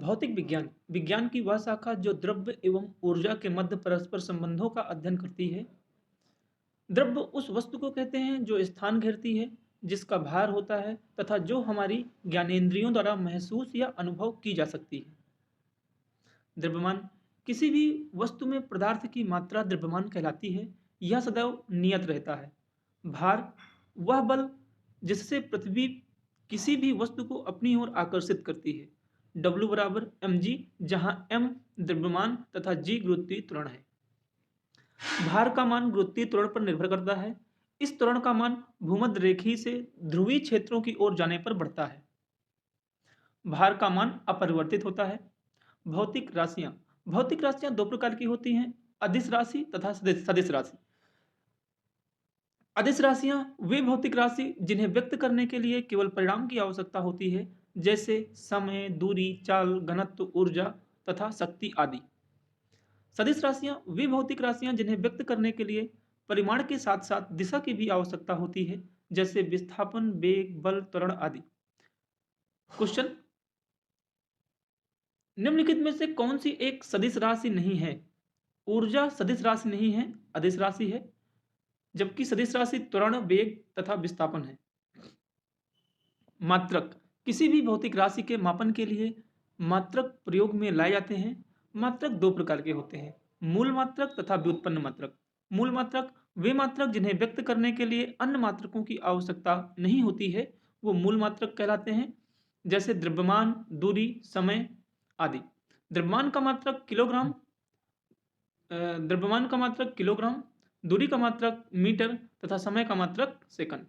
भौतिक विज्ञान विज्ञान की वह शाखा जो द्रव्य एवं ऊर्जा के मध्य परस्पर संबंधों का अध्ययन करती है। द्रव्य उस वस्तु को कहते हैं जो स्थान घेरती है, जिसका भार होता है तथा जो हमारी ज्ञानेंद्रियों द्वारा महसूस या अनुभव की जा सकती है। द्रव्यमान किसी भी वस्तु में पदार्थ की मात्रा द्रव्यमान कहलाती है। यह सदैव नियत रहता है। भार वह बल जिससे पृथ्वी किसी भी वस्तु को अपनी ओर आकर्षित करती है। W बराबर mg, जहां m द्रव्यमान तथा g गुरुत्वीय त्वरण है। भार का मान गुरुत्वीय त्वरण पर निर्भर करता है। इस त्वरण का मान भूमध्य रेखी से ध्रुवीय क्षेत्रों की ओर जाने पर बढ़ता है। भार का मान अपरिवर्तित होता है। भौतिक राशियां दो प्रकार की होती हैं, अदिश राशि तथा सदिश राशि। अदिश राशियां वे भौतिक राशि जिन्हें व्यक्त करने के लिए केवल परिमाण की आवश्यकता होती है, जैसे समय, दूरी, चाल, घनत्व, ऊर्जा तथा शक्ति आदि। सदिश राशियां वे भौतिक राशियां जिन्हें व्यक्त करने के लिए परिमाण के साथ साथ दिशा की भी आवश्यकता होती है, जैसे विस्थापन, वेग, बल, त्वरण आदि। क्वेश्चन, निम्नलिखित में से कौन सी एक सदिश राशि नहीं है? ऊर्जा सदिश राशि नहीं है, अदिश राशि है, जबकि सदिश राशि त्वरण, वेग तथा विस्थापन है। मात्रक किसी भी भौतिक राशि के मापन के लिए मात्रक प्रयोग में लाए जाते हैं। मात्रक दो प्रकार के होते हैं, मूल मात्रक तथा व्युत्पन्न मात्रक। मूल मात्रक वे मात्रक जिन्हें व्यक्त करने के लिए अन्य मात्रकों की आवश्यकता नहीं होती है, वो मूल मात्रक कहलाते हैं, जैसे द्रव्यमान, दूरी, समय आदि। द्रव्यमान का मात्रक किलोग्राम, द्रव्यमान का मात्रक किलोग्राम, दूरी का मात्रक मीटर तथा समय का मात्रक सेकंड।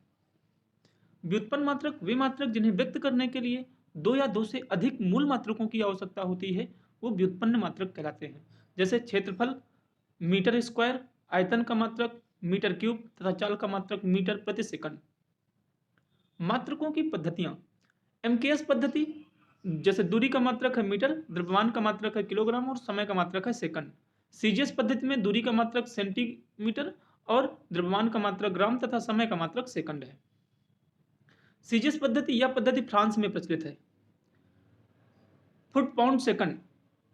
व्युत्पन्न मात्रक वे मात्रक जिन्हें व्यक्त करने के लिए दो या दो से अधिक मूल मात्रकों की आवश्यकता होती है, वो व्युत्पन्न मात्रक कहलाते हैं, जैसे क्षेत्रफल मीटर स्क्वायर, आयतन का मात्रक मीटर क्यूब तथा चाल का मात्रक मीटर प्रति सेकंड। मात्रकों की पद्धतियां, एमकेएस पद्धति, जैसे दूरी का मात्रक है मीटर, द्रव्यमान का मात्रक है किलोग्राम और समय का मात्रक है सेकंड। सीजीएस पद्धति में दूरी का मात्रक सेंटीमीटर और द्रव्यमान का मात्रक ग्राम तथा समय का मात्रक सेकंड है। सीजीएस पद्धति, यह पद्धति फ्रांस में प्रचलित है। Foot pound second,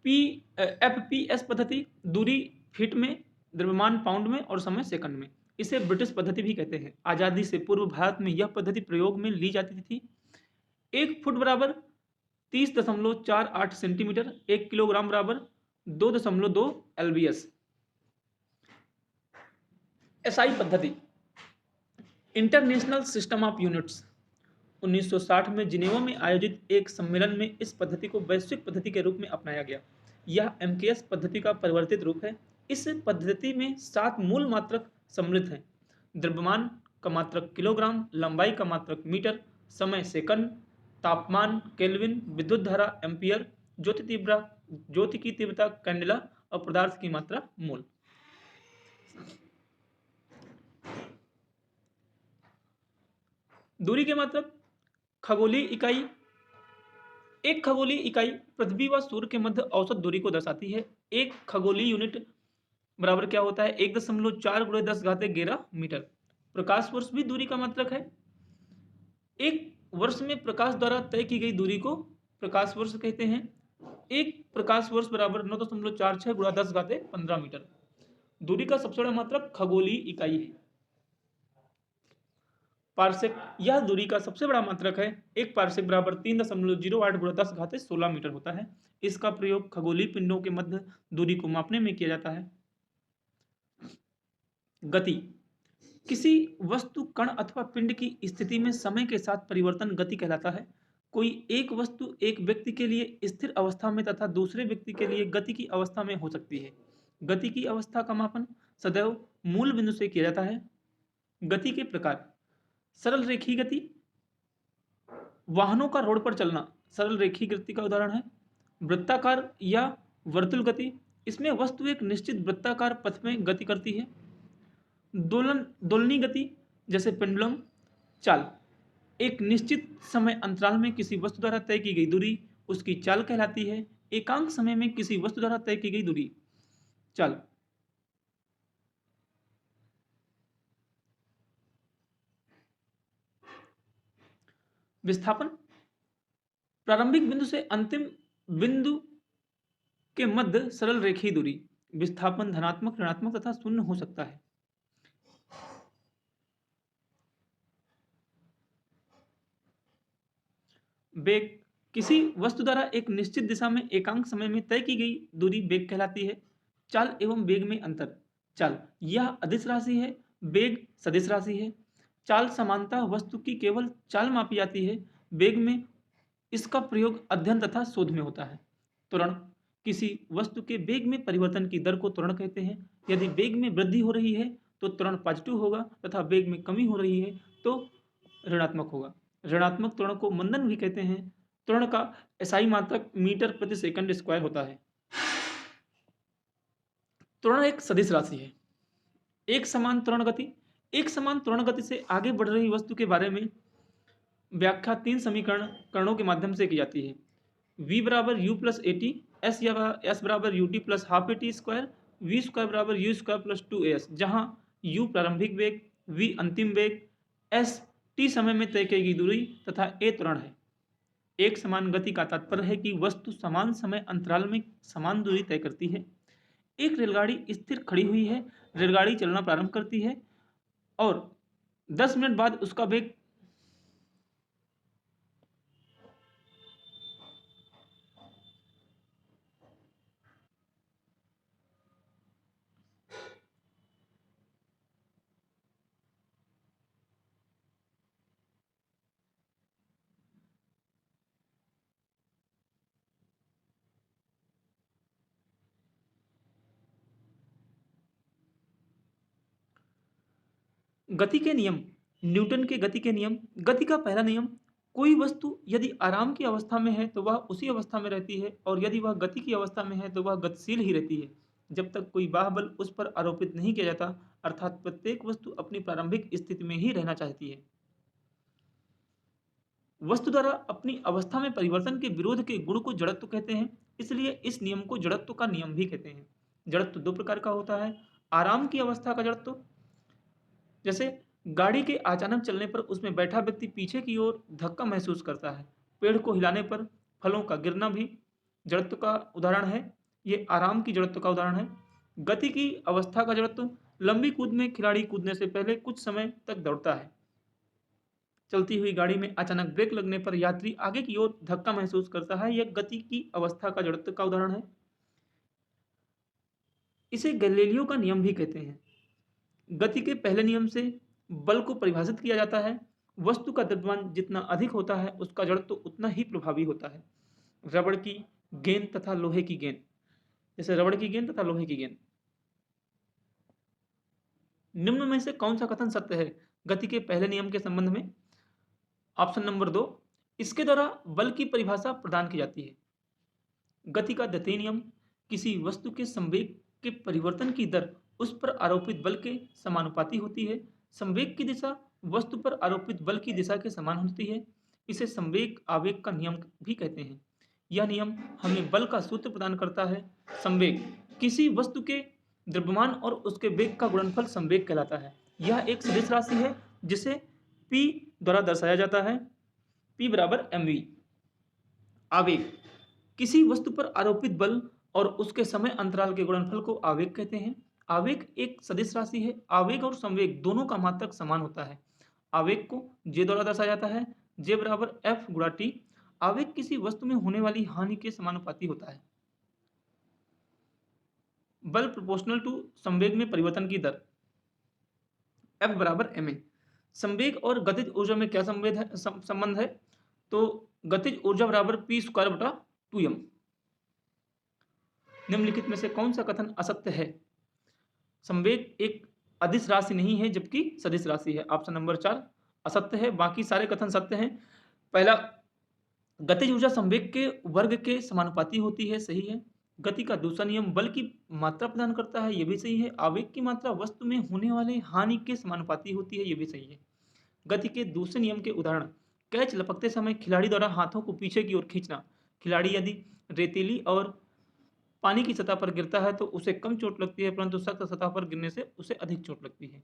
P FPS पद्धति, दूरी फीट में, द्रव्यमान पाउंड में और समय सेकंड में। इसे ब्रिटिश पद्धति भी कहते हैं। आजादी से पूर्व भारत में यह पद्धति प्रयोग में ली जाती थी। 1 फुट बराबर 30.48 सेंटीमीटर, 1 किलोग्राम बराबर 2.2 एलबीएस। एसआई पद्धति, इंटरनेशनल सिस्टम ऑफ यूनिट्स, 1960 में जिनेवा में आयोजित एक सम्मेलन में इस पद्धति को वैश्विक पद्धति के रूप में अपनाया गया। यह एमकेएस पद्धति का परिवर्तित रूप है। इस पद्धति में 7 मूल मात्रक सम्मिलित हैं। द्रव्यमान का मात्रक किलोग्राम, लंबाई का मात्रक मीटर, समय सेकंड, तापमान केल्विन, विद्युत धारा एम्पियर, ज्योति की तीव्रता कैंडेला और पदार्थ की मात्रा मोल। दूरी के मात्रक, खगोलीय इकाई, एक खगोलीय इकाई पृथ्वी व सूर्य के मध्य औसत दूरी को दर्शाती है। एक खगोलीय यूनिट बराबर क्या होता है? 1.4 × 10⁻11 मीटर। प्रकाश वर्ष भी दूरी का मात्रक है। एक वर्ष में प्रकाश द्वारा तय की गई दूरी को प्रकाश वर्ष कहते हैं। एक प्रकाश वर्ष बराबर 9.46 × 10⁻15 मीटर। दूरी का सबसे बड़ा मात्रक खगोलीय इकाई है। पार्सेक, यह दूरी का सबसे बड़ा मात्रक है। एक पार्सेक बराबर 3.08 × 10⁻16 मीटर होता है। इसका प्रयोग खगोलीय पिंडों के मध्य दूरी को मापने में किया जाता है। गति, किसी वस्तु, कण अथवा पिंड की स्थिति में समय के साथ परिवर्तन गति कहलाता है। कोई एक वस्तु एक व्यक्ति के लिए स्थिर अवस्था में तथा दूसरे व्यक्ति के लिए गति की अवस्था में हो सकती है। गति की अवस्था का मापन सदैव मूल बिंदु से किया जाता है। गति के प्रकार, सरल रेखीय गति, वाहनों का रोड पर चलना सरल रेखीय गति का उदाहरण है। वृत्ताकार या वर्तुल गति, इसमें वस्तु एक निश्चित वृत्ताकार पथ में गति करती है। दोलनी गति, जैसे पेंडुलम चाल, एक निश्चित समय अंतराल में किसी वस्तु द्वारा तय की गई दूरी उसकी चाल कहलाती है। एकांक समय में किसी वस्तु द्वारा तय की गई दूरी चाल। विस्थापन, प्रारंभिक बिंदु से अंतिम बिंदु के मध्य सरल रेखीय दूरी, विस्थापन धनात्मक, ऋणात्मक तथा शून्य हो सकता है। वेग किसी वस्तु द्वारा एक निश्चित दिशा में एकांक समय में तय की गई दूरी वेग कहलाती है। चाल एवं वेग में अंतर। चाल यह अदिश राशि है, वेग सदिश राशि है। चाल समानता वस्तु की केवल चाल मापी जाती है, वेग में इसका प्रयोग अध्ययन तथा शोध में होता है। त्वरण किसी वस्तु के वेग में परिवर्तन की दर को त्वरण कहते हैं। यदि वेग में वृद्धि हो रही है तो त्वरण पॉजिटिव होगा तथा वेग में कमी हो रही है तो ऋणात्मक होगा। ऋणात्मक त्वरण को मंदन भी कहते हैं। त्वरण का एसआई मात्रक मीटर प्रति सेकंड स्क्वायर होता है। त्वरण एक सदिश राशि है। एक समान त्वरण गति, एक समान त्वरण गति से आगे बढ़ रही वस्तु के बारे में व्याख्या तीन समीकरणों के माध्यम से की जाती है। v बराबर u plus a t, s या एस बराबर u t plus half a t square, v square बराबर u square plus two a s, जहाँ u प्रारंभिक वेग, v अंतिम वेग, s t समय में तय की गई दूरी तथा a त्वरण है। एक समान गति का तात्पर्य है कि वस्तु समान समय अंतराल में समान दूरी तय करती है। एक रेलगाड़ी स्थिर खड़ी हुई है, रेलगाड़ी चलना प्रारंभ करती है और 10 मिनट बाद उसका वेग गति के नियम, न्यूटन के गति के नियम। गति का पहला नियम, कोई वस्तु यदि आराम की अवस्था में है तो वह उसी अवस्था में रहती है और यदि वह गति की अवस्था में है तो वह गतिशील ही रहती है जब तक कोई बाह्य बल उस पर आरोपित नहीं किया जाता, अर्थात प्रत्येक वस्तु अपनी प्रारंभिक स्थिति में ही रहना चाहती है। वस्तु द्वारा अपनी अवस्था में परिवर्तन के विरोध के गुण को जड़त्व कहते हैं, इसलिए इस नियम को जड़त्व का नियम भी कहते हैं। जड़त्व दो प्रकार का होता है, आराम की अवस्था का जड़त्व, जैसे गाड़ी के अचानक चलने पर उसमें बैठा व्यक्ति पीछे की ओर धक्का महसूस करता है। पेड़ को हिलाने पर फलों का गिरना भी जड़त्व का उदाहरण है। ये आराम की जड़त्व का उदाहरण है। गति की अवस्था का जड़त्व, लंबी कूद में खिलाड़ी कूदने से पहले कुछ समय तक दौड़ता है। चलती हुई गाड़ी में अचानक ब्रेक लगने पर यात्री आगे की ओर धक्का महसूस करता है। यह गति की अवस्था का जड़त्व का उदाहरण है। इसे गैलीलियो का नियम भी कहते हैं। गति के पहले नियम से बल को परिभाषित किया जाता है। वस्तु का द्रव्यमान जितना अधिक होता है उसका जड़त्व उतना ही प्रभावी होता है। रबड़ की गेंद तथा लोहे की गेंद, जैसे रबड़ की गेंद तथा लोहे की गेंद। निम्न में से कौन सा कथन सत्य है गति के पहले नियम के संबंध में? ऑप्शन नंबर 2, इसके द्वारा बल की परिभाषा प्रदान की जाती है। गति का द्वितीय नियम, किसी वस्तु के संवेग के परिवर्तन की दर उस पर आरोपित बल के समानुपाती होती है। संवेग की दिशा वस्तु पर आरोपित बल की दिशा के समान होती है। इसे संवेग आवेग का नियम भी कहते हैं। यह नियम हमें बल का सूत्र प्रदान करता है। संवेग किसी वस्तु के द्रव्यमान और उसके वेग का गुणनफल संवेग कहलाता है। यह एक सदिश राशि है जिसे p द्वारा दर्शाया जाता है। p बराबर mv। आवेग किसी वस्तु पर आरोपित बल और उसके समय अंतराल के गुणनफल को आवेग कहते हैं। आवेग एक सदिश राशि है। आवेग और संवेग दोनों का मात्रक समान होता है। आवेग को J द्वारा दर्शाया जाता है। J बराबर F गुणा T। आवेग किसी वस्तु में होने वाली हानि के समानुपाती होता है। बल प्रोपोर्शनल टू संवेग में परिवर्तन की दर, F बराबर ma। संवेग और गतिज ऊर्जा में क्या संबंध है? तो गतिज ऊर्जा बराबर p स्क्वायर बटा 2m। निम्नलिखित में से कौन सा कथन असत्य है? संवेग एक अदिश राशि नहीं है जबकि सदिश राशि है। ऑप्शन नंबर 4 असत्य है, बाकी सारे कथन सत्य हैं। पहला, गतिज ऊर्जा संवेग के वर्ग के समानुपाती होती है, सही है। गति का दूसरा नियम बल की मात्रा प्रदान करता है, यह भी सही है। आवेग की मात्रा वस्तु में होने वाले हानि के समानुपाती होती है, यह भी सही है। गति के दूसरे नियम के उदाहरण, कैच लपकते समय खिलाड़ी द्वारा हाथों को पीछे की ओर खींचना। खिलाड़ी यदि रेतीली और पानी की सतह पर गिरता है तो उसे कम चोट लगती है, परंतु सख्त सतह पर गिरने से उसे अधिक चोट लगती है।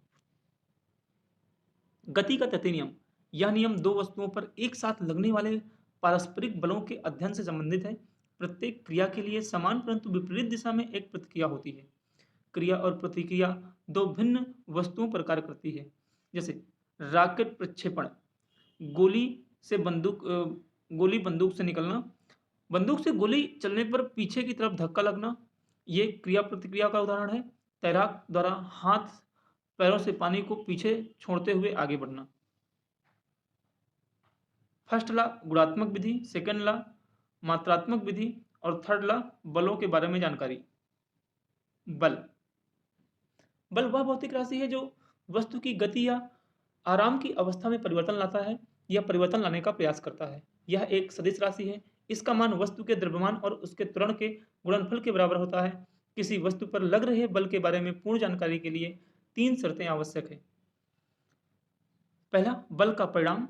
गति का तृतीय नियम, यह नियम दो वस्तुओं पर एक साथ लगने वाले पारस्परिक बलों के अध्ययन से संबंधित है। प्रत्येक क्रिया के लिए समान परंतु विपरीत दिशा में एक प्रतिक्रिया होती है। क्रिया और प्रतिक्रिया दो भिन्न वस्तुओं पर कार्य करती है। जैसे रॉकेट प्रक्षेपण, गोली से गोली बंदूक से निकलना, बंदूक से गोली चलने पर पीछे की तरफ धक्का लगना, ये क्रिया प्रतिक्रिया का उदाहरण है। तैराक द्वारा हाथ पैरों से पानी को पीछे छोड़ते हुए आगे बढ़ना। फर्स्ट लॉ गुणात्मक विधि, सेकंड लॉ मात्रात्मक विधि और थर्ड लॉ बलों के बारे में जानकारी। बल, बल वह भौतिक राशि है जो वस्तु की गति या आराम की अवस्था में परिवर्तन लाता है या परिवर्तन लाने का प्रयास करता है। यह एक सदिश राशि है। इसका मान वस्तु के द्रव्यमान और उसके त्वरण के गुणनफल के बराबर होता है। किसी वस्तु पर लग रहे बल के बारे में पूर्ण जानकारी के लिए 3 शर्तें आवश्यक है। पहला, बल का परिणाम।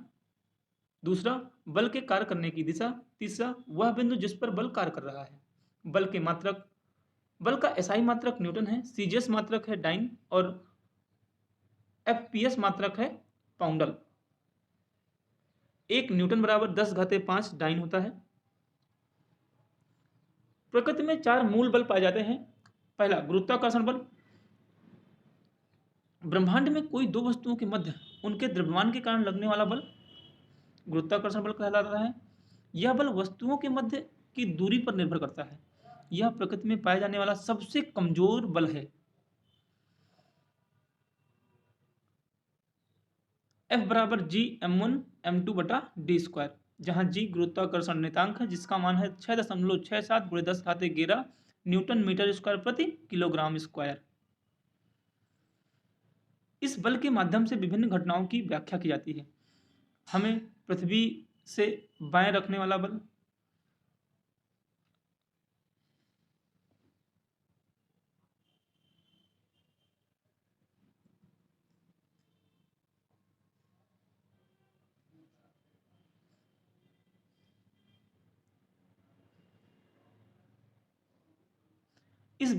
दूसरा, बल के कार्य करने की दिशा। तीसरा, वह बिंदु जिस पर बल कार्य कर रहा है। बल के मात्रक, बल का एसआई मात्रक न्यूटन है, सीजीएस मात्रक है डाइन और एफपीएस मात्रक है पाउंडल। 1 न्यूटन बराबर 10⁵ डाइन होता है। प्रकृति में 4 मूल बल पाए जाते हैं। पहला, गुरुत्वाकर्षण बल। ब्रह्मांड में कोई दो वस्तुओं के मध्य उनके द्रव्यमान के कारण लगने वाला बल गुरुत्वाकर्षण बल कहलाता है। यह बल वस्तुओं के मध्य की दूरी पर निर्भर करता है। यह प्रकृति में पाए जाने वाला सबसे कमजोर बल है। F बराबर जी m1m2/d², जहां g गुरुत्वाकर्षण नियतांक है जिसका मान है 6.67 × 10⁻11 न्यूटन मीटर स्क्वायर प्रति किलोग्राम स्क्वायर। इस बल के माध्यम से विभिन्न घटनाओं की व्याख्या की जाती है। हमें पृथ्वी से बाएं रखने वाला बल, इस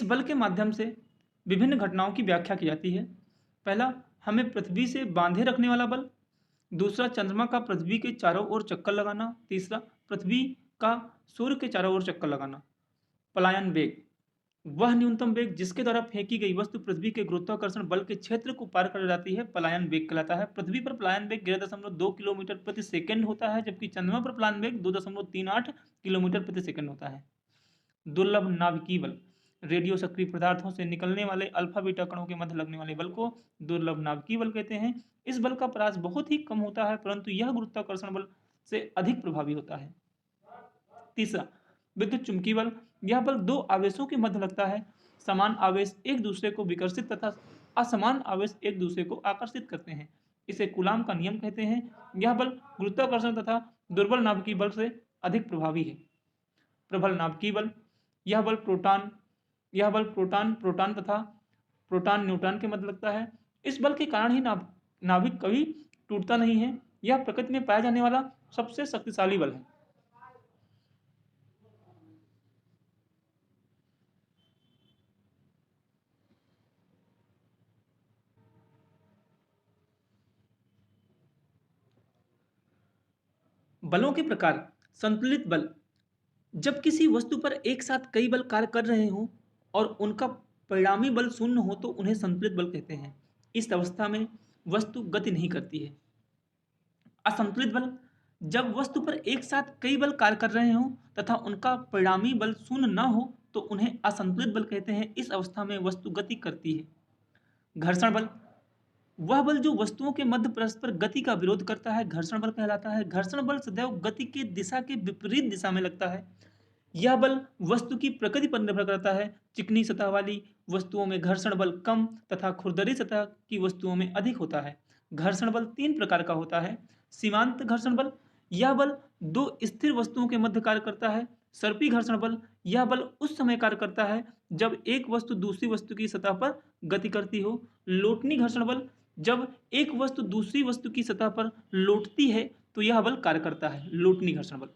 बल के माध्यम से विभिन्न घटनाओं की व्याख्या की जाती है। पहला, हमें पृथ्वी से बांधे रखने वाला बल। दूसरा, चंद्रमा का पृथ्वी के चारों ओर चक्कर लगाना। तीसरा, पृथ्वी का सूर्य के चारों ओर चक्कर लगाना। पलायन वेग, वह न्यूनतम वेग जिसके द्वारा फेंकी गई वस्तु पृथ्वी के गुरुत्वाकर्षण बल के क्षेत्र को पार कर जाती है, पलायन वेग कहलाता है। पृथ्वी पर पलायन वेग 11.2 किलोमीटर प्रति सेकंड होता है, जबकि चंद्रमा पर पलायन वेग 2.38 किलोमीटर प्रति सेकंड होता है। दुर्लभ नाभिकीय बल, रेडियो सक्रिय पदार्थों से निकलने वाले अल्फा बीटा कणों के मध्य लगने वाले बल को दुर्लभ नाभिकीय बल कहते हैं। इस बल का परास बहुत ही कम होता है, परंतु यह गुरुत्वाकर्षण बल से अधिक प्रभावी होता है। तीसरा, विद्युत चुंबकीय बल, यह बल दो आवेशों के मध्य लगता है। समान आवेश एक दूसरे को विकर्षित तथा असमान आवेश एक दूसरे को आकर्षित करते हैं। इसे कूलाम का नियम कहते हैं। यह बल गुरुत्वाकर्षण तथा दुर्बल नाभिकीय बल से अधिक प्रभावी है। प्रबल नाभिकीय बल, यह बल प्रोटॉन तथा प्रोटॉन न्यूट्रॉन के मध्य लगता है। इस बल के कारण ही नाभिक कभी टूटता नहीं है। यह प्रकृति में पाया जाने वाला सबसे शक्तिशाली बल है। बलों के प्रकार। संतुलित बल, जब किसी वस्तु पर एक साथ कई बल कार्य कर रहे हों और उनका परिणामी बल शून्य हो तो उन्हें संतुलित बल कहते हैं। इस अवस्था में वस्तु गति नहीं करती है। असंतुलित बल, जब वस्तु पर एक साथ कई बल कार्य कर रहे हों तथा उनका परिणामी बल शून्य न हो तो उन्हें असंतुलित बल कहते हैं। इस अवस्था में वस्तु गति करती है। घर्षण बल, वह बल जो वस्तुओं के मध्य परस्पर गति का विरोध करता है, घर्षण बल कहलाता है। घर्षण बल सदैव गति की दिशा के विपरीत दिशा में लगता है। यह बल वस्तु की प्रकृति पर निर्भर करता है। चिकनी सतह वाली वस्तुओं में घर्षण बल कम तथा खुरदरी सतह की वस्तुओं में अधिक होता है। घर्षण बल 3 प्रकार का होता है। सीमांत घर्षण बल, यह बल दो स्थिर वस्तुओं के मध्य कार्य करता है। सर्पी घर्षण बल, यह बल उस समय कार्य करता है जब एक वस्तु दूसरी वस्तु की सतह पर गति करती हो। लोटनी घर्षण बल, जब एक वस्तु दूसरी वस्तु की सतह पर लौटती है तो यह बल कार्य करता है, लोटनी घर्षण बल।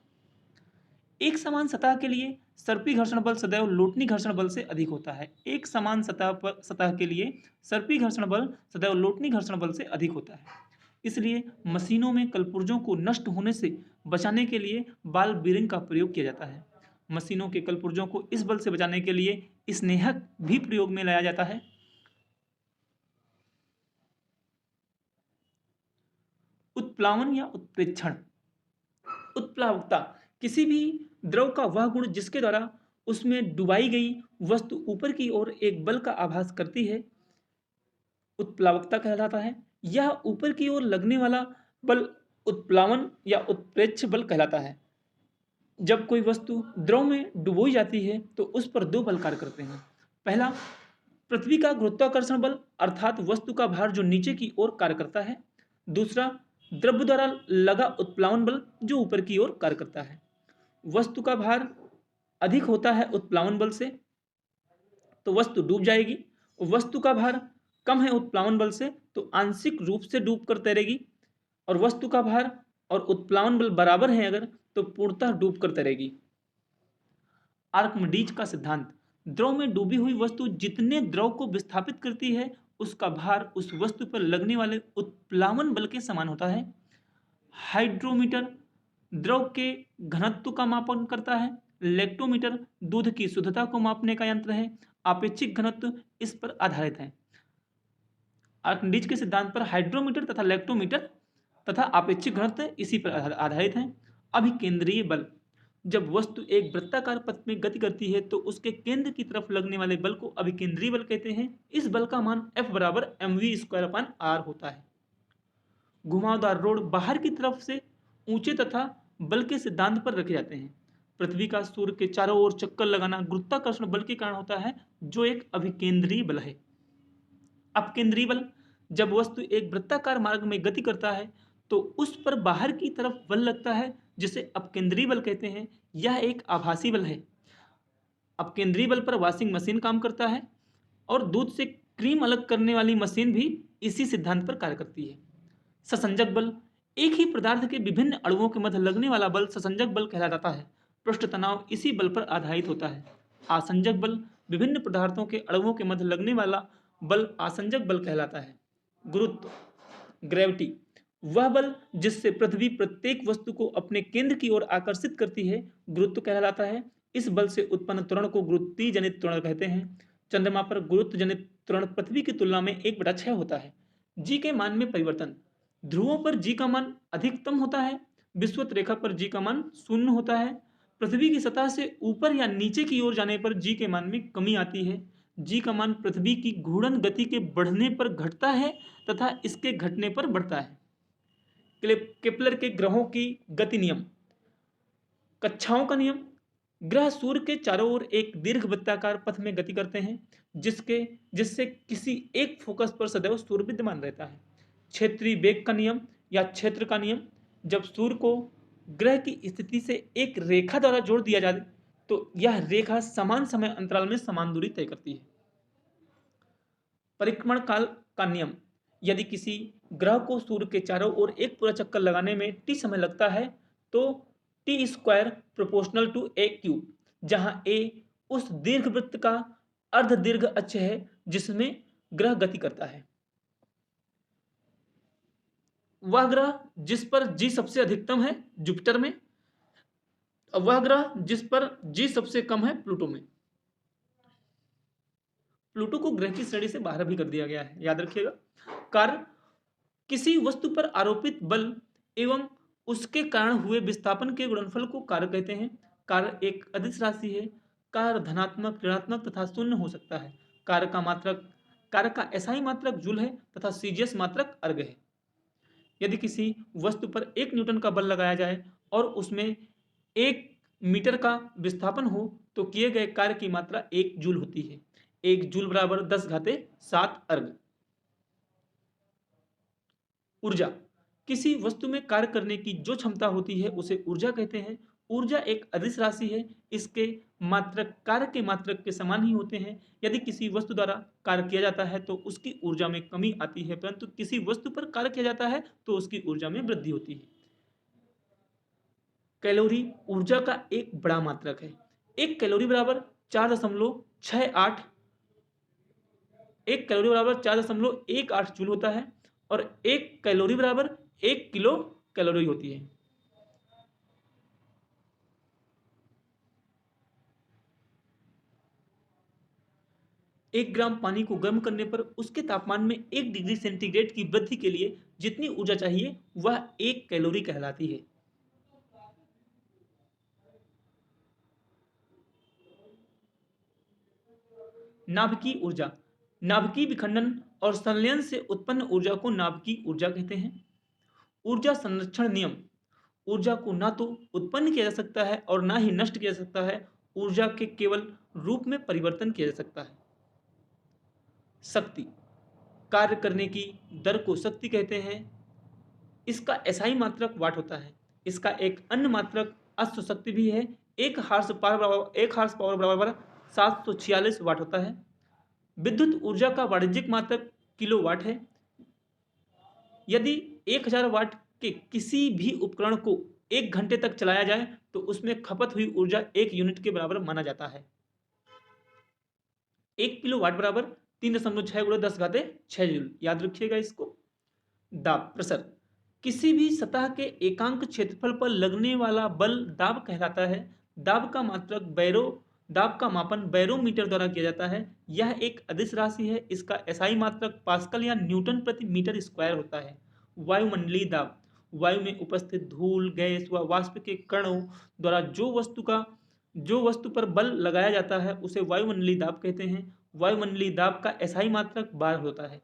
एक समान सतह के लिए सर्पी घर्षण बल सदैव लोटनी घर्षण बल से अधिक होता है। एक समान सतह के लिए सर्पी घर्षण बल सदैव लोटनी घर्षण बल से अधिक होता है। इसलिए मशीनों में कलपुर्जों को नष्ट होने से बचाने के लिए बॉल बीयरिंग का प्रयोग किया जाता है। मशीनों के कलपुर्जों को इस बल से बचाने के लिए स्नेहक भी प्रयोग में लाया जाता है। उत्प्लावन या उत्प्रेक्षण। उत्प्लावकता किसी भी द्रव का वह गुण जिसके द्वारा उसमें डुबाई गई वस्तु ऊपर की ओर एक बल का आभास करती है, उत्प्लावकता कहलाता है। यह ऊपर की ओर लगने वाला बल उत्प्लावन या उत्प्रेक्ष बल कहलाता है। जब कोई वस्तु द्रव में डुबोई जाती है तो उस पर दो बल कार्य करते हैं। पहला, पृथ्वी का गुरुत्वाकर्षण बल अर्थात वस्तु का भार जो नीचे की ओर कार्य करता है। दूसरा, द्रव्य द्वारा लगा उत्प्लावन बल जो ऊपर की ओर कार्य करता है। वस्तु का भार अधिक होता है उत्प्लावन बल से तो वस्तु डूब जाएगी। वस्तु का भार कम है उत्प्लावन बल से तो आंशिक रूप से डूब कर तैरेगी। और वस्तु का भार और उत्प्लावन बल बराबर है अगर तो पूर्णतः डूब कर तैरेगी। आर्किमिडीज का सिद्धांत। द्रव में डूबी हुई वस्तु जितने द्रव को विस्थापित करती है उसका भार उस वस्तु पर लगने वाले उत्प्लावन बल के समान होता है। हाइड्रोमीटर द्रव के घनत्व का मापन करता है। लेक्टोमीटर दूध की शुद्धता को मापने का यंत्र है। आपेक्षिक घनत्व इस पर आधारित है। आर्किमिडीज के सिद्धांत पर हाइड्रोमीटर तथा लेक्टोमीटर तथा आपेक्षिक घनत्व इसी पर आधारित है। अभिकेंद्रीय बल। जब वस्तु एक वृत्ताकार पथ में गति करती है तो उसके केंद्र की तरफ लगने वाले बल को अभिकेंद्रीय बल कहते हैं। इस बल का मान F बराबर mv² होता है। घुमावदार रोड बाहर की तरफ से ऊंचे तथा बल के सिद्धांत पर रखे जाते हैं। पृथ्वी का सूर्य के चारों ओर चक्कर लगाना गुरुत्वाकर्षण बल के कारण होता है जो एक अभिकेंद्रीय बल है। अपकेंद्रीय बल। जब वस्तु एक वृत्ताकार मार्ग में गति करता है तो उस पर बाहर की तरफ बल लगता है जिसे अपकेंद्रीय बल कहते हैं। यह एक आभासी बल है। अपकेंद्रीय बल पर वॉशिंग मशीन काम करता है और दूध से क्रीम अलग करने वाली मशीन भी इसी सिद्धांत पर कार्य करती है। ससंजक बल। एक ही पदार्थ के विभिन्न अणुओं के मध्य लगने वाला बल ससंजक बल कहलाता है। पृष्ठ तनाव इसी बल पर आधारित होता है। आसंजक बल। विभिन्न पदार्थों के अणुओं के मध्य लगने वाला बल आसंजक बल कहलाता है। गुरुत्व ग्रेविटी वह बल जिससे पृथ्वी प्रत्येक वस्तु को अपने केंद्र की ओर आकर्षित करती है गुरुत्व कहलाता है। इस बल से उत्पन्न त्वरण को गुरुत्वीय जनित त्वरण कहते हैं। चंद्रमा पर गुरुत्व जनित त्वरण पृथ्वी की तुलना में 1/6 होता है। जी के मान में परिवर्तन। ध्रुवों पर जी का मान अधिकतम होता है। विषुवत रेखा पर जी का मान 0 होता है। पृथ्वी की सतह से ऊपर या नीचे की ओर जाने पर जी के मान में कमी आती है। जी का मान पृथ्वी की घूर्णन गति के बढ़ने पर घटता है तथा इसके घटने पर बढ़ता है। केपलर के ग्रहों की गति नियम। कक्षाओं का नियम। ग्रह सूर्य के चारों ओर एक दीर्घ वृत्ताकार पथ में गति करते हैं जिससे किसी एक फोकस पर सदैव सूर्य विद्यमान रहता है। क्षेत्रीय वेग का नियम या क्षेत्र का नियम। जब सूर्य को ग्रह की स्थिति से एक रेखा द्वारा जोड़ दिया जाए तो यह रेखा समान समय अंतराल में समान दूरी तय करती है। परिक्रमण काल का नियम। यदि किसी ग्रह को सूर्य के चारों ओर एक पूरा चक्कर लगाने में t समय लगता है तो t² proportional to a cube, जहां a उस दीर्घवृत्त का अर्ध दीर्घ अक्ष है जिसमें ग्रह गति करता है। वह ग्रह जिस पर g सबसे अधिकतम है जुपिटर में, वह ग्रह जिस पर g सबसे कम है प्लूटो में। प्लूटो को ग्रह की श्रेणी से बाहर भी कर दिया गया है, याद रखिएगा। कार्य। किसी वस्तु पर आरोपित बल एवं उसके कारण हुए विस्थापन के गुणनफल को कार्य कहते हैं। कार्य एक अदिश राशि है। कार्य धनात्मक, ऋणात्मक तथा शून्य हो सकता है। कार्य का एसआई मात्रक जूल है तथा सीजीएस मात्रक अर्ग है। यदि किसी वस्तु पर 1 न्यूटन का बल लगाया जाए और उसमें 1 मीटर का विस्थापन हो तो किए गए कार्य की मात्रा 1 जूल होती है। 1 जूल बराबर 10⁻7 अर्ग। ऊर्जा। किसी वस्तु में कार्य करने की जो क्षमता होती है उसे ऊर्जा कहते हैं। ऊर्जा एक अदिश राशि है। इसके मात्रक कार्य के मात्रक के समान ही होते हैं। यदि किसी वस्तु द्वारा कार्य किया जाता है तो उसकी ऊर्जा में कमी आती है, परंतु किसी वस्तु पर कार्य किया जाता है तो उसकी ऊर्जा में वृद्धि होती है। कैलोरी ऊर्जा का एक बड़ा मात्रक है। 1 कैलोरी बराबर 4.68 1 कैलोरी बराबर 4.18 जूल होता है और 1 कैलोरी बराबर 1 किलो कैलोरी होती है। एक ग्राम पानी को गर्म करने पर उसके तापमान में 1 डिग्री सेंटीग्रेड की वृद्धि के लिए जितनी ऊर्जा चाहिए वह 1 कैलोरी कहलाती है। नाभिकीय ऊर्जा, नाभिकीय विखंडन और संलयन से उत्पन्न ऊर्जा को नाभिकीय ऊर्जा कहते हैं। ऊर्जा संरक्षण नियम, ऊर्जा को ना तो उत्पन्न किया जा सकता है और ना ही नष्ट किया जा सकता है, ऊर्जा के केवल रूप में परिवर्तन किया जा सकता है। शक्ति, कार्य करने की दर को शक्ति कहते हैं। इसका एसआई मात्रक वाट होता है। इसका एक अन्य मात्रक अश्व शक्ति भी है। 1 हार्स पावर बराबर 746 वाट होता है। विद्युत ऊर्जा का वाणिज्यिक मात्रक किलोवाट है। यदि 1000 वाट के किसी भी उपकरण को 1 घंटे तक चलाया जाए तो उसमें खपत हुई ऊर्जा 1 यूनिट के बराबर माना जाता है। 1 किलोवाट बराबर 3.6 × 10⁻6 जूल। याद रखिएगा इसको। दाब, प्रेशर, किसी भी सतह के एकांक क्षेत्रफल पर लगने वाला बल दाब कहलाता है। दाब का मात्रक दाब का मापन बैरोमीटर द्वारा किया जाता है। यह एक अदिश राशि है। इसका एसआई मात्रक पास्कल या न्यूटन प्रति मीटर स्क्वायर होता है। वायुमंडलीय दाब, वायु में उपस्थित धूल, गैस व वाष्प के कणों द्वारा जो वस्तु पर बल लगाया जाता है उसे वायुमंडलीय दाब कहते हैं। वायुमंडलीय दाब का एसआई मात्रक बार होता है।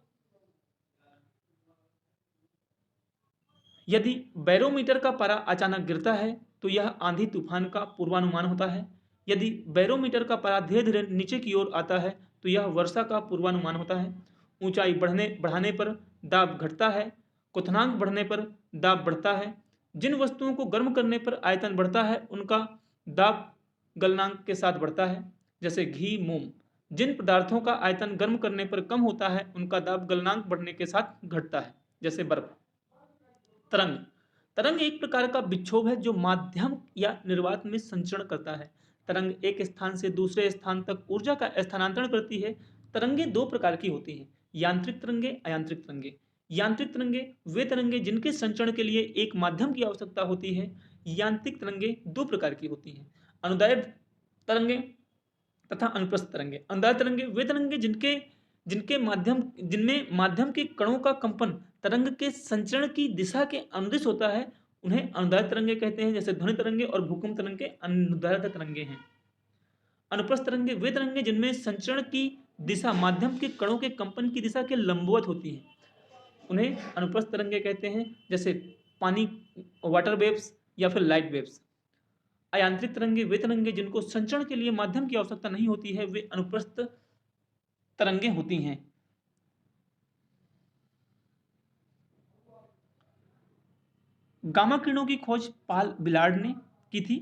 यदि बैरोमीटर का पारा अचानक गिरता है तो यह आंधी तूफान का पूर्वानुमान होता है। यदि बैरोमीटर का पारा धीरे धीरे नीचे की ओर आता है तो यह वर्षा का पूर्वानुमान होता है। ऊंचाई बढ़ाने पर दाब घटता है। क्वथनांक बढ़ने पर दाब बढ़ता है। जिन वस्तुओं को गर्म करने पर आयतन बढ़ता है उनका दाब गलनांक के साथ बढ़ता है, जैसे घी, मोम। जिन पदार्थों का आयतन गर्म करने पर कम होता है उनका दाब गलनांक बढ़ने के साथ घटता है, जैसे बर्फ। तरंग, तरंग एक प्रकार का विक्षोभ है जो माध्यम या निर्वात में संचरण करता है। तरंग एक स्थान से दूसरे स्थान तक ऊर्जा का स्थानांतरण करती है। तरंगे दो प्रकार की होती हैं, यांत्रिक तरंगे, अयांत्रिक तरंगे। यांत्रिक तरंगे वे तरंगे जिनके संचरण के लिए एक माध्यम की आवश्यकता होती है। यांत्रिक तरंगे दो प्रकार की होती हैं, अनुदैर्ध्य तरंगे तथा अनुप्रस्थ तरंगे। अनुदैर्ध्य तरंगे वे तरंगे जिनमें माध्यम के कणों का कंपन तरंग के संचरण की दिशा के अनुदिश होता है, उन्हें अनुदैर्ध्य तरंगे कहते हैं। जैसे ध्वनि तरंगे और भूकंप तरंगे अनुदैर्ध्य तरंगे हैं। अनुप्रस्थ तरंगे वे तरंगे जिनमें संचरण की दिशा माध्यम के कणों के कंपन की दिशा के लंबवत होती है, उन्हें अनुप्रस्थ तरंगे कहते हैं। जैसे पानी, वाटर वेव्स या फिर लाइट वेव्स। अयांत्रिक तरंगे वे तरंगे जिनको संचरण के लिए माध्यम की आवश्यकता नहीं होती है, वे अनुप्रस्थ तरंगे होती हैं। गामा किरणों की खोज पाल बिलार्ड ने की थी।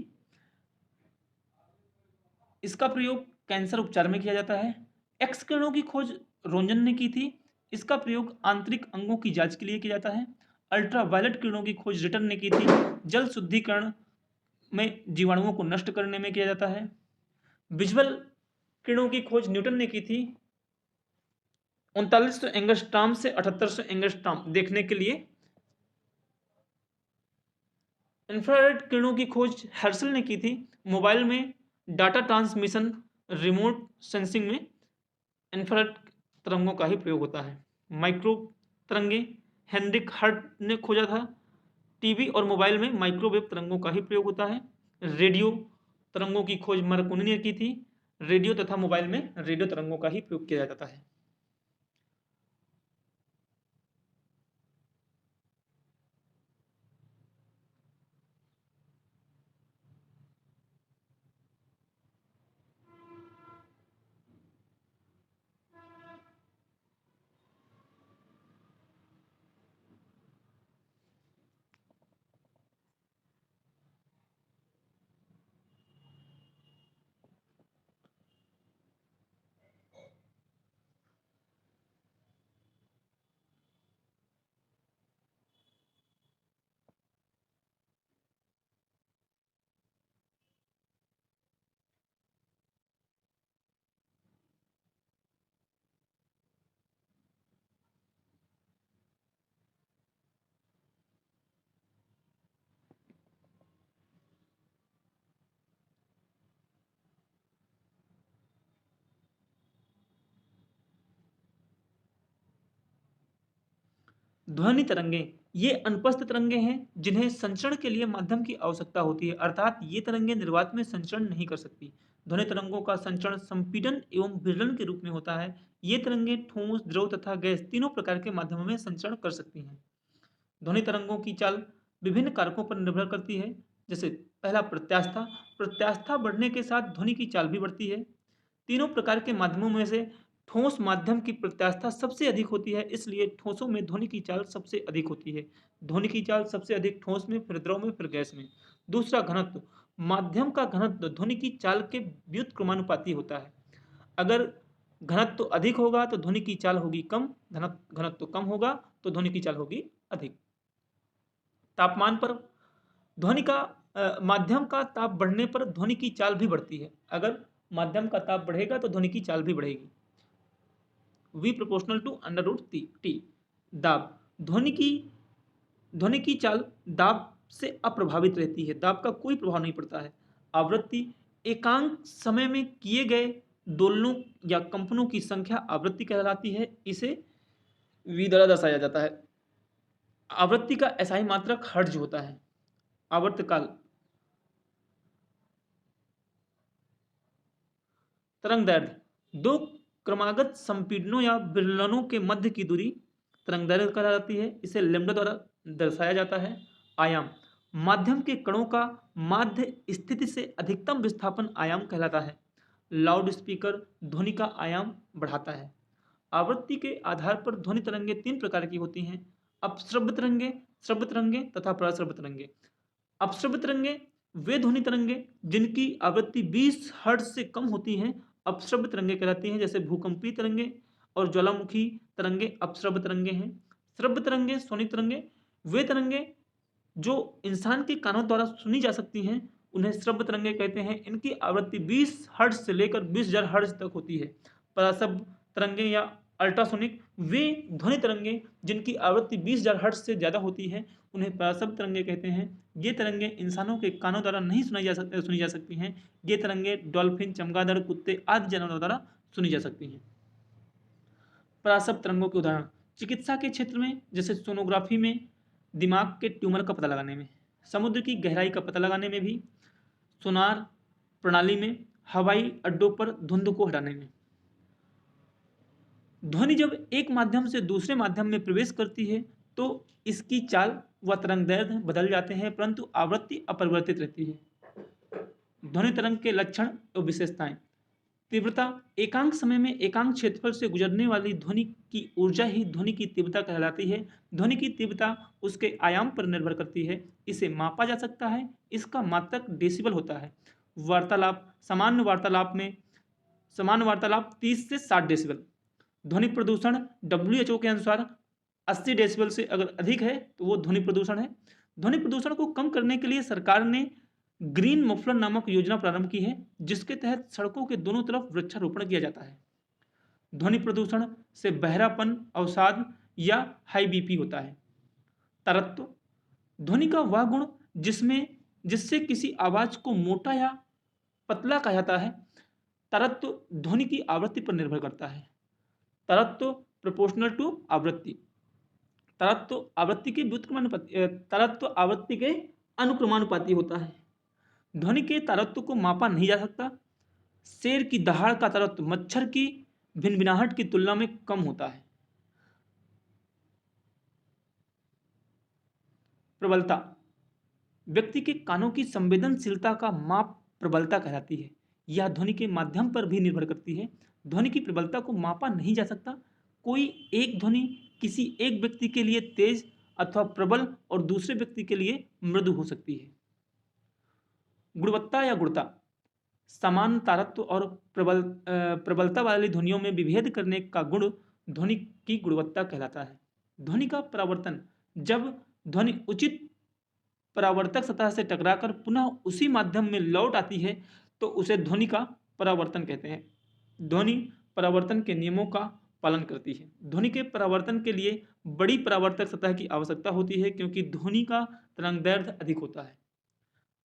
इसका प्रयोग कैंसर उपचार में किया जाता है। एक्स किरणों की खोज रोंजन ने की थी। इसका प्रयोग आंतरिक अंगों की जांच के लिए किया जाता है। अल्ट्रावायलेट किरणों की खोज रिटर्न ने की थी। जल शुद्धिकरण में जीवाणुओं को नष्ट करने में किया जाता है। विजुअल किरणों की खोज न्यूटन ने की थी 3900 एंगस्ट्रॉम से 7800 एंगस्ट्रॉम देखने के लिए। इंफ्रारेड किरणों की खोज हर्शल ने की थी। मोबाइल में डाटा ट्रांसमिशन, रिमोट सेंसिंग में इंफ्रारेड तरंगों का ही प्रयोग होता है। माइक्रो तरंगे हेनरिक हर्ट ने खोजा था। टीवी और मोबाइल में माइक्रोवेव तरंगों का ही प्रयोग होता है। रेडियो तरंगों की खोज मार्कोनी ने की थी। रेडियो तथा मोबाइल में रेडियो तरंगों का ही प्रयोग किया जाता है। ध्वनि तरंगे ये अनुपस्थ तरंगे हैं जिन्हें संचरण के लिए माध्यम की आवश्यकता होती है, अर्थात ये तरंगे निर्वात में संचरण नहीं कर सकती। ध्वनि तरंगों का संचरण संपीड़न एवं विरलन के रूप में होता है। ये तरंगे ठोस, द्रव तथा गैस तीनों प्रकार के माध्यमों में संचरण कर सकती हैं। ध्वनि तरंगों की चाल विभिन्न कारकों पर निर्भर करती है। जैसे पहला प्रत्यास्थता, प्रत्यास्थता बढ़ने के साथ ध्वनि की चाल भी बढ़ती है। तीनों प्रकार के माध्यमों में से ठोस माध्यम की प्रत्यास्थता सबसे अधिक होती है, इसलिए ठोसों में ध्वनि की चाल सबसे अधिक होती है। ध्वनि की चाल सबसे अधिक ठोस में, फिर द्रव में, फिर गैस में। दूसरा घनत्व, माध्यम का घनत्व ध्वनि की चाल के व्युत्क्रमानुपाती होता है। अगर घनत्व अधिक होगा तो ध्वनि की चाल होगी कम, घनत्व कम होगा तो ध्वनि की चाल होगी अधिक। तापमान पर ध्वनि का माध्यम का ताप बढ़ने पर ध्वनि की चाल भी बढ़ती है। अगर माध्यम का ताप बढ़ेगा तो ध्वनि की चाल भी बढ़ेगी। V proportional to under root T. दाब, ध्वनि की चाल दाब से अप्रभावित रहती है, दाब का कोई प्रभाव नहीं पड़ता है। आवृत्ति, एकांक समय में किए गए दोलनों या कंपनों की संख्या आवृत्ति कहलाती है, इसे V द्वारा दर्शाया जाता है। आवृत्ति का एसआई मात्रक हर्ट्ज होता है। आवर्तकाल, तरंगदैर्घ्य, दो क्रमागत संपीड़नों या विरलनों के मध्य की दूरी तरंगदैर्घ्य कहलाती है, इसे लैम्ब्डा द्वारा दर्शाया जाता है। आयाम, माध्यम के कणों का माध्य स्थिति से अधिकतम विस्थापन आयाम कहलाता है। लाउड स्पीकर ध्वनि का आयाम बढ़ाता है। आवृत्ति के आधार पर ध्वनि तरंगे तीन प्रकार की होती हैं: अपश्रव्य तरंगे, श्रव्य तरंगे तथा प्रश्रव्य तरंगे। अपश्रव्य तरंगे वे ध्वनि तरंगे जिनकी आवृत्ति 20 हर्ट्ज से कम होती हैं अपश्रव्य तरंगे कहलाती हैं। जैसे भूकंपीय तरंगे और ज्वालामुखी तरंगे अपश्रव्य तरंगे हैं। श्रव्य तरंगे, सोनिक तरंगे वे तरंगे जो इंसान के कानों द्वारा सुनी जा सकती हैं, उन्हें श्रव्य तरंगे कहते हैं। इनकी आवृत्ति 20 हर्ट्ज से लेकर 20,000 हर्ट्ज तक होती है। पराश्रव्य तरंगे या अल्ट्रासोनिक वे ध्वनि तरंगे जिनकी आवृत्ति 20,000 हर्ट्ज से ज़्यादा होती है, उन्हें पराश्रव्य तरंगे कहते हैं। ये तरंगे इंसानों के कानों द्वारा नहीं सुनी जा सकती हैं। ये तरंगे डॉल्फिन, चमगादड़, कुत्ते आदि जानवरों द्वारा सुनी जा सकती हैं। पराश्रव्य तरंगों के उदाहरण चिकित्सा के क्षेत्र में, जैसे सोनोग्राफी में दिमाग के ट्यूमर का पता लगाने में, समुद्र की गहराई का पता लगाने में भी, सोनार प्रणाली में, हवाई अड्डों पर धुंध को हटाने में। ध्वनि जब एक माध्यम से दूसरे माध्यम में प्रवेश करती है तो इसकी चाल व तरंगदैर्घ्य बदल जाते हैं, परंतु आवृत्ति अपरिवर्तित रहती है। ध्वनि तरंग के लक्षण और विशेषताएं: तीव्रता, एकांक समय में एकांक क्षेत्रफल से गुजरने वाली ध्वनि की ऊर्जा ही ध्वनि की तीव्रता कहलाती है। ध्वनि की तीव्रता उसके आयाम पर निर्भर करती है, इसे मापा जा सकता है, इसका मात्रक डेसिबल होता है। वार्तालाप, सामान्य वार्तालाप 30 से 60 डेसिबल। ध्वनि प्रदूषण WHO के अनुसार 80 डेसिबल से अगर अधिक है तो वो ध्वनि प्रदूषण है। ध्वनि प्रदूषण को कम करने के लिए सरकार ने ग्रीन मफलर नामक योजना प्रारंभ की है, जिसके तहत सड़कों के दोनों तरफ वृक्षारोपण किया जाता है। ध्वनि प्रदूषण से बहरापन, अवसाद या हाई बीपी होता है। तरत्व, ध्वनि का वह गुण जिससे किसी आवाज को मोटा या पतला कहा जाता है। तरत्व ध्वनि की आवृत्ति पर निर्भर करता है। तरत्व प्रोपोर्शनल टू आवृत्ति, तरत्व आवृत्ति के अनुक्रमानुपाती होता है। ध्वनि के तरत्व को मापा नहीं जा सकता। शेर की दहाड़ का तरत्व मच्छर की भिनभिनाहट की तुलना में कम होता है। प्रबलता, व्यक्ति के कानों की संवेदनशीलता का माप प्रबलता कहलाती है। यह ध्वनि के माध्यम पर भी निर्भर करती है। ध्वनि की प्रबलता को मापा नहीं जा सकता। कोई एक ध्वनि किसी एक व्यक्ति के लिए तेज अथवा प्रबल और दूसरे व्यक्ति के लिए मृदु हो सकती है। गुणवत्ता या गुणता, समान तारत्व और प्रबलता वाली ध्वनियों में विभेद करने का गुण ध्वनि की गुणवत्ता कहलाता है। ध्वनि का परावर्तन, जब ध्वनि उचित परावर्तक सतह से टकराकर पुनः उसी माध्यम में लौट आती है तो उसे ध्वनि का परावर्तन कहते हैं। ध्वनि परावर्तन के नियमों का पालन करती है। ध्वनि के परावर्तन के लिए बड़ी परावर्तक सतह की आवश्यकता होती है, क्योंकि ध्वनि का तरंगदैर्घ्य अधिक होता है।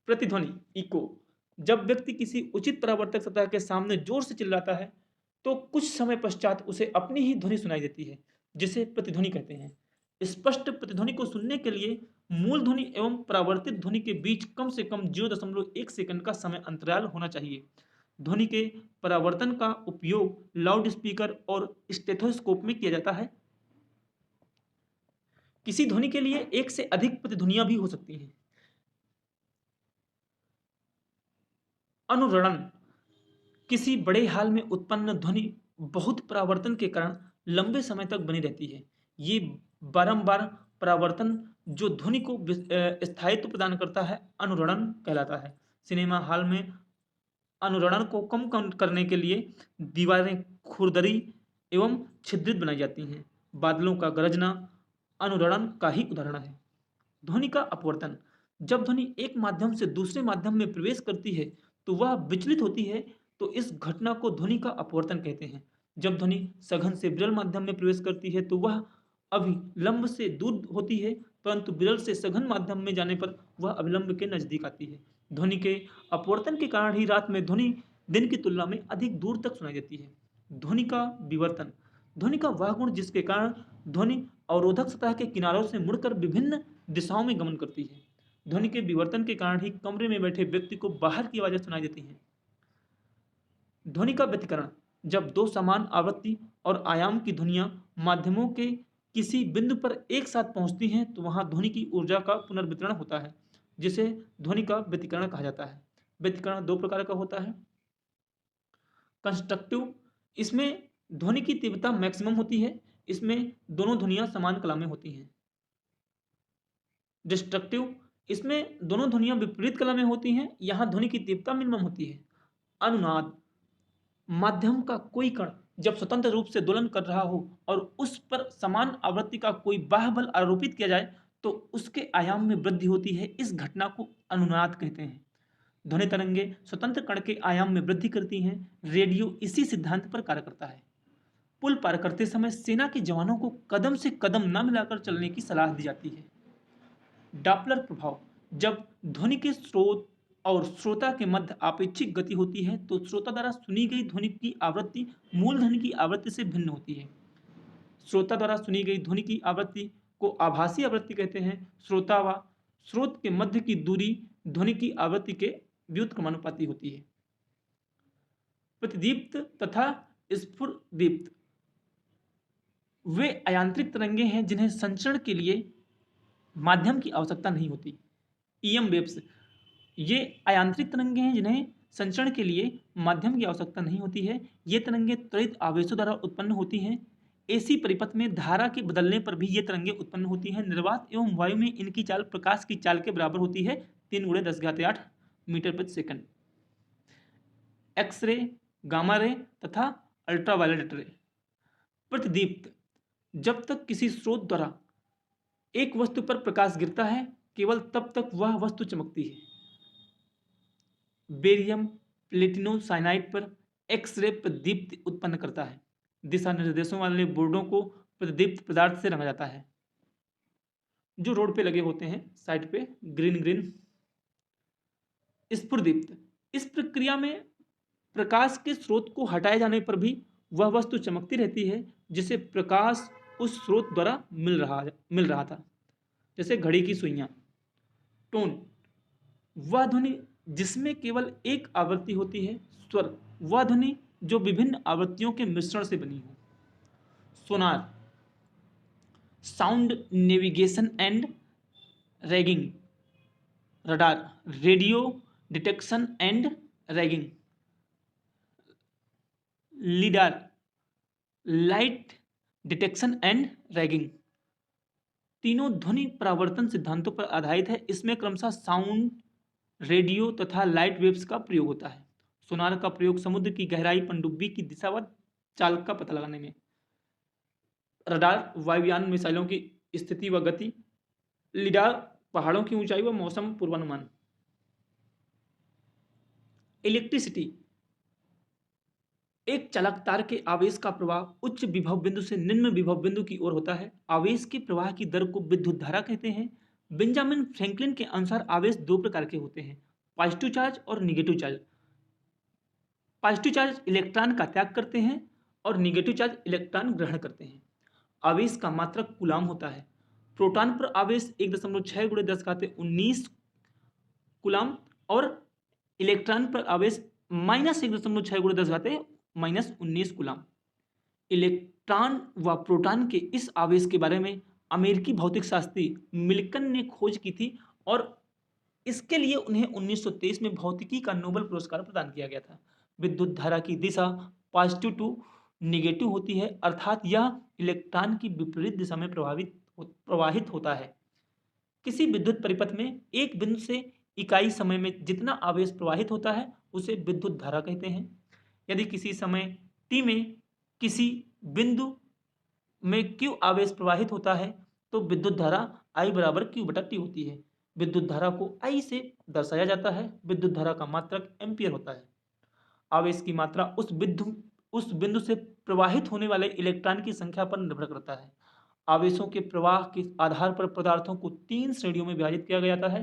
प्रतिध्वनि, इको, जब व्यक्ति किसी उचित परावर्तक सतह के सामने जोर से चिल्लाता है तो कुछ समय पश्चात उसे अपनी ही ध्वनि सुनाई देती है, जिसे प्रतिध्वनि कहते हैं। स्पष्ट प्रतिध्वनि को सुनने के लिए मूल ध्वनि एवं परावर्तित ध्वनि के बीच कम से कम 0.1 सेकंड का समय अंतराल होना चाहिए। ध्वनि के परावर्तन का उपयोग लाउड स्पीकर और स्टेथोस्कोप में किया जाता है। किसी ध्वनि के लिए एक से अधिक प्रतिध्वनियां भी हो सकती हैं। अनुरणन, किसी बड़े हाल में उत्पन्न ध्वनि बहुत परावर्तन के कारण लंबे समय तक बनी रहती है। ये बारंबार परावर्तन जो ध्वनि को स्थायित्व प्रदान करता है, अनुरणन कहलाता है। सिनेमा हॉल में अनुरणन को कम करने के लिए दीवारें खुरदरी एवं छिद्रित बनाई जाती हैं। बादलों का गरजना अनुरणन का ही उदाहरण है। ध्वनि का अपवर्तन, जब ध्वनि एक माध्यम से दूसरे माध्यम में प्रवेश करती है तो वह विचलित होती है, तो इस घटना को ध्वनि का अपवर्तन कहते हैं। जब ध्वनि सघन से विरल माध्यम में प्रवेश करती है तो वह अभिलंब से दूर होती है, परंतु विरल से सघन माध्यम में जाने पर वह अभिलंब के नजदीक आती है। ध्वनि के अपवर्तन के कारण ही रात में ध्वनि दिन की तुलना में अधिक दूर तक सुनाई देती है। ध्वनि का विवर्तन, ध्वनि का वह गुण जिसके कारण ध्वनि अवरोधक सतह के किनारों से मुड़कर विभिन्न दिशाओं में गमन करती है। ध्वनि के विवर्तन के कारण ही कमरे में बैठे व्यक्ति को बाहर की आवाजें सुनाई देती हैं। ध्वनि का व्यतिकरण, जब दो समान आवृत्ति और आयाम की ध्वनियां माध्यमों के किसी बिंदु पर एक साथ पहुंचती हैं तो वहां ध्वनि की ऊर्जा का पुनर्वितरण होता है, जिसे ध्वनि का व्यतिकरण कहा जाता है। व्यतिकरण दो प्रकार का होता है। कंस्ट्रक्टिव, इसमें ध्वनि की तीव्रता मैक्सिमम होती है, इसमें दोनों ध्वनियां समान कला में होती हैं। डिस्ट्रक्टिव, इसमें दोनों ध्वनियां विपरीत कला में होती हैं, यहां ध्वनि की तीव्रता मिनिमम होती है। अनुनाद, माध्यम का कोई कण जब स्वतंत्र रूप से दोलन कर रहा हो और उस पर समान आवृत्ति का कोई बाह्य बल आरोपित किया जाए तो उसके आयाम में वृद्धि होती है। इस घटना को अनुनाद कहते हैं। ध्वनि तरंगे स्वतंत्र कण के आयाम में वृद्धि करती हैं। रेडियो इसी सिद्धांत पर कार्य करता है। पुल पार करते समय सेना के जवानों को कदम से कदम न मिलाकर चलने की सलाह दी जाती है। डॉपलर प्रभाव, जब ध्वनि के स्रोत और श्रोता के मध्य आपेक्षिक गति होती है तो श्रोता द्वारा सुनी गई ध्वनि की आवृत्ति मूल ध्वनि की आवृत्ति से भिन्न होती है। श्रोता द्वारा सुनी गई ध्वनि की आवृत्ति को आभासी आवृत्ति कहते हैं। श्रोता व स्रोत के मध्य की दूरी ध्वनि की आवृत्ति के व्युत्क्रमानुपाती होती है। प्रतिदीप्त तथा स्फुरदीप्त, वे अयांत्रिक तरंगे हैं जिन्हें संचरण के लिए माध्यम की आवश्यकता नहीं होती। ईएम वेव्स, ये अयांत्रिक तरंगे हैं जिन्हें संचरण के लिए माध्यम की आवश्यकता नहीं होती है। ये तरंगे त्वरित आवेशों द्वारा उत्पन्न होती हैं। एसी परिपथ में धारा के बदलने पर भी ये तरंगे उत्पन्न होती हैं। निर्वात एवं वायु में इनकी चाल प्रकाश की चाल के बराबर होती है, 3 × 10⁸ मीटर प्रति सेकंड। एक्सरे, गामा रे तथा अल्ट्रावायलेट रे। प्रतिदीप्त, जब तक किसी स्रोत द्वारा एक वस्तु पर प्रकाश गिरता है केवल तब तक वह वस्तु चमकती है। बेरियम प्लेटिनो साइनाइड पर एक्स-रे प्रदीप्ति उत्पन्न करता है। दिशा निर्देशों वाले बोर्डों को प्रदीप्त पदार्थ से रंगा जाता है, जो रोड पे लगे होते हैं साइड पे ग्रीन ग्रीन। स्फुरदीप्त, इस प्रक्रिया में प्रकाश के स्रोत को हटाए जाने पर भी वह वस्तु चमकती रहती है जिसे प्रकाश उस स्रोत द्वारा मिल रहा था, जैसे घड़ी की सुइयां। टोन, वह ध्वनि जिसमें केवल एक आवृत्ति होती है। स्वर, वह ध्वनि जो विभिन्न आवृत्तियों के मिश्रण से बनी हो। Sonar, sound navigation and ranging. Radar, radio detection and ranging. Lidar, light detection and ranging. तीनों ध्वनि परावर्तन सिद्धांतों पर आधारित है। इसमें क्रमशः साउंड, रेडियो तथा लाइट वेव्स का प्रयोग होता है। सोनार का प्रयोग समुद्र की गहराई, पनडुब्बी की दिशा व चाल का पता लगाने में। रडार, वायुयान मिसाइलों की स्थिति व गति। लीडार, पहाड़ों की ऊंचाई व मौसम पूर्वानुमान। इलेक्ट्रिसिटी, एक चालक तार के आवेश का प्रवाह उच्च विभव बिंदु से निम्न विभव बिंदु की ओर होता है। आवेश के प्रवाह की दर को विद्युत धारा कहते हैं। बेंजामिन फ्रैंकलिन के अनुसार आवेश दो प्रकार के होते हैं, पॉजिटिव चार्ज और negative charge. Positive charge electron का त्याग करते हैं और निगेटिव चार्ज इलेक्ट्रॉन ग्रहण करते हैं। आवेश का मात्रक कूलाम होता है। प्रोटॉन पर आवेश 1.6 गुणे 10⁻19 कूलाम और इलेक्ट्रॉन पर आवेश -1.6 गुणे 10⁻−19 कूलाम। इलेक्ट्रॉन व प्रोटॉन के इस आवेश के बारे में अमेरिकी भौतिक शास्त्री मिल्कन ने खोज की थी और इसके लिए उन्हें 1923 में भौतिकी का नोबेल पुरस्कार प्रदान किया गया था। विद्युत धारा की दिशा पॉजिटिव टू नेगेटिव होती है, अर्थात यह इलेक्ट्रॉन की विपरीत दिशा में प्रवाहित होता है। किसी विद्युत परिपथ में एक बिंदु से इकाई समय में जितना आवेश प्रवाहित होता है उसे विद्युत धारा कहते हैं। यदि किसी समय t में किसी बिंदु में q आवेश प्रवाहित होता है तो विद्युत धारा I बराबर q/t होती है। विद्युत धारा को I से दर्शाया जाता है। विद्युत धारा का मात्रक एम्पियर होता है। आवेश की मात्रा उस बिंदु से प्रवाहित होने वाले इलेक्ट्रॉन की संख्या पर निर्भर करता है। आवेशों के प्रवाह के आधार पर पदार्थों को 3 श्रेणियों में विभाजित किया गया है।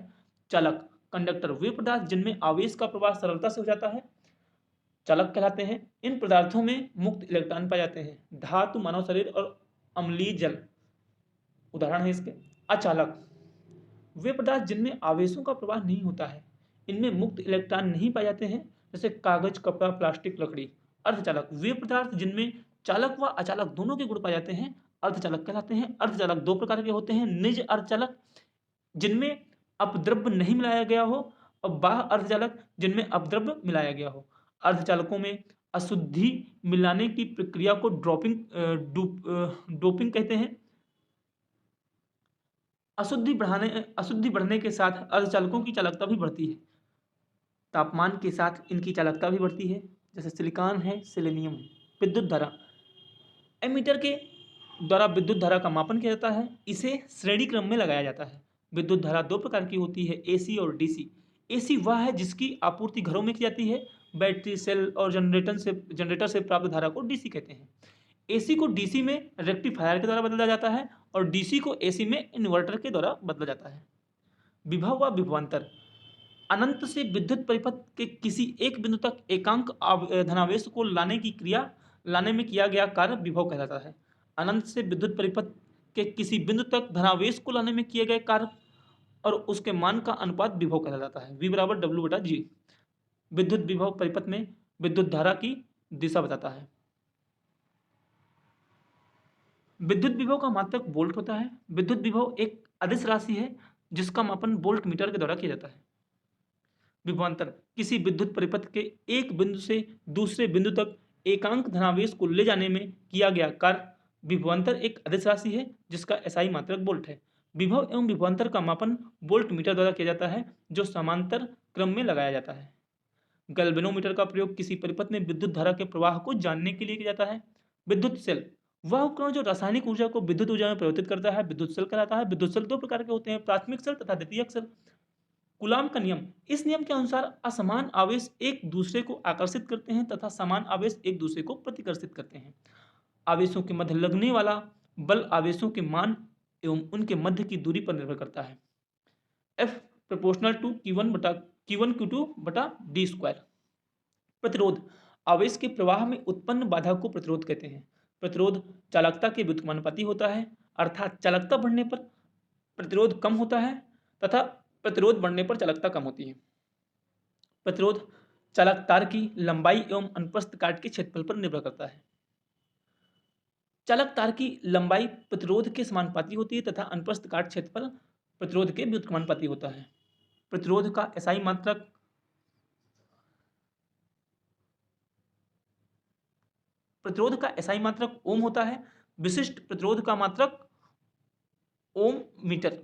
चालक, कंडक्टर वे पदार्थ जिनमें आवेश का प्रवाह सरलता से हो जाता है, चालक कहलाते हैं। इन पदार्थों में मुक्त इलेक्ट्रॉन पाए जाते हैं। धातु, मानव शरीर और अम्लीय जल उदाहरण है इसके। अचालक, वे पदार्थ जिनमें आवेशों का प्रवाह नहीं होता है, इनमें मुक्त इलेक्ट्रॉन नहीं पाए जाते हैं, जैसे कागज, कपड़ा, प्लास्टिक, लकड़ी। अर्धचालक, वे पदार्थ जिनमें चालक व अचालक दोनों के गुण पाए जाते हैं, अर्धचालक कहलाते हैं। अर्धचालक 2 प्रकार के होते हैं, निज अर्धचालक जिनमें अपद्रव्य नहीं मिलाया गया हो और बाह्य अर्धचालक जिनमें अपद्रव्य मिलाया गया हो। अर्धचालकों में अशुद्धि मिलाने की प्रक्रिया को डोपिंग कहते हैं। अशुद्धि बढ़ने के साथ अर्धचालकों की चालकता भी बढ़ती है। तापमान के साथ इनकी चालकता भी बढ़ती है, जैसे सिलिकॉन है, सेलेनियम है। विद्युत धारा, एमीटर के द्वारा विद्युत धारा का मापन किया जाता है। इसे श्रेणी क्रम में लगाया जाता है। विद्युत धारा 2 प्रकार की होती है, AC और DC। AC वह है जिसकी आपूर्ति घरों में की जाती है। बैटरी, सेल और जनरेटर से प्राप्त धारा को DC कहते हैं। AC को DC में रेक्टिफायर के द्वारा बदला जाता है और DC को AC में इन्वर्टर के द्वारा बदला जाता है। विभव व विभवांतर, अनंत से विद्युत परिपथ के किसी एक बिंदु तक एकांक धनावेश को लाने में किया गया कार्य विभव कहलाता है। अनंत से विद्युत परिपथ के किसी बिंदु तक धनावेश को लाने में किए गए कार्य और उसके मान का अनुपात विभव कहलाता है। V बराबर W/G। विद्युत विभव परिपथ में विद्युत धारा की दिशा बताता है। विद्युत विभव का मात्रक वोल्ट होता है। विद्युत विभव एक अदिश राशि है जिसका मापन वोल्ट मीटर के द्वारा किया जाता है। विभवांतर, किसी विद्युत परिपथ के एक बिंदु से दूसरे बिंदु तक एकांक धनावेश को ले जाने में किया गया कार्य। विभवांतर एक अदिश राशि है जिसका SI मात्रक वोल्ट है। विभव एवं विभवांतर का मापन वोल्ट मीटर द्वारा किया जाता है जो समांतर क्रम में लगाया जाता है। गैल्वेनोमीटर का प्रयोग किसी परिपथ में विद्युत धारा के प्रवाह को जानने के लिए किया जाता है। विद्युत सेल, वह उपकरण जो रासायनिक ऊर्जा को विद्युत ऊर्जा में परिवर्तित करता है, विद्युत सेल कहलाता है। विद्युत सेल 2 प्रकार के होते हैं, प्राथमिक सेल तथा द्वितीयक सेल। कूलाम का नियम, इस नियम के अनुसार असमान आवेश एक दूसरे को आकर्षित करते हैं तथा समान आवेश एक दूसरे को प्रतिकर्षित करते हैं। आवेशों के मध्य लगने वाला बल आवेशों के मान एवं उनके मध्य की दूरी पर निर्भर करता है। F proportional to Q1/Q2/d²। प्रतिरोध, आवेश के प्रवाह में उत्पन्न बाधा को प्रतिरोध कहते हैं। प्रतिरोध चालकता के व्युत्क्रमानुपाती होता है, अर्थात चालकता बढ़ने पर प्रतिरोध कम होता है तथा प्रतिरोध बढ़ने पर चालकता कम होती है। प्रतिरोध चालक तार की लंबाई एवं अनुप्रस्थ काट के क्षेत्रफल पर निर्भर करता है। चालक तार की लंबाई प्रतिरोध के समानुपाती होती है तथा अनुप्रस्थ काट क्षेत्रफल प्रतिरोध के व्युत्क्रमानुपाती होता है। प्रतिरोध का SI मात्रक ओम होता है। विशिष्ट प्रतिरोध का मात्रक ओम मीटर।